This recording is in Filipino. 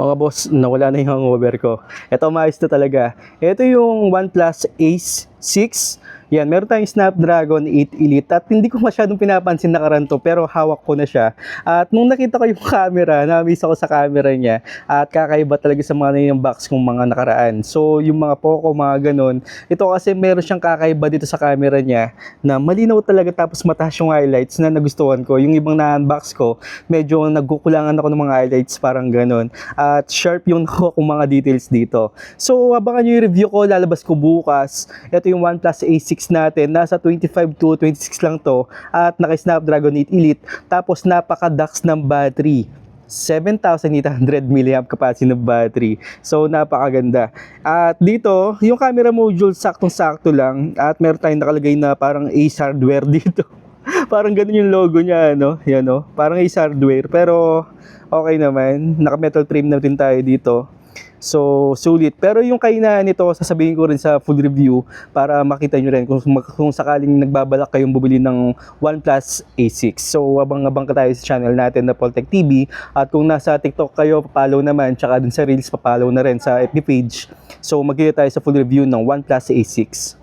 Mga boss, nawala na yung hangover ko. Ito, maayos na talaga. Ito yung OnePlus Ace 6. Yan, meron tayong Snapdragon 8 Elite at hindi ko masyadong pinapansin na karanto pero hawak ko na siya. At nung nakita ko yung camera, na-miss ako sa camera niya at kakaiba talaga sa mga yung box kong mga nakaraan. So, yung mga Poco, mga ganun, ito kasi meron siyang kakaiba dito sa camera niya na malinaw talaga tapos mataas yung highlights na nagustuhan ko. Yung ibang na-unbox ko, medyo nagkukulangan ako ng mga highlights, parang ganun. At sharp yung nakuha kong mga details dito. So, abangan nyo yung review ko, lalabas ko bukas. Ito yung OnePlus A6 natin, nasa 25 to 26 lang to at naka-Snapdragon 8 Elite, tapos napaka-dax ng battery. 7,800 mAh capacity ng battery. So, napakaganda. At dito, yung camera module, saktong-sakto lang. At meron tayong nakalagay na parang Ace Hardware dito. Parang ganun yung logo niya, ano? Yan, no? Parang Ace Hardware. Pero, okay naman. Naka-metal trim na rin tayo dito. So, sulit. Pero yung kainaan nito, sasabihin ko rin sa full review para makita nyo rin kung sakaling nagbabalak kayong bumili ng OnePlus A6. So, abang-abang ka tayo sa channel natin na Poltech TV. At kung nasa TikTok kayo, papalaw naman. Tsaka dun sa Reels, papalaw na rin sa FB page. So, magkita tayo sa full review ng OnePlus A6.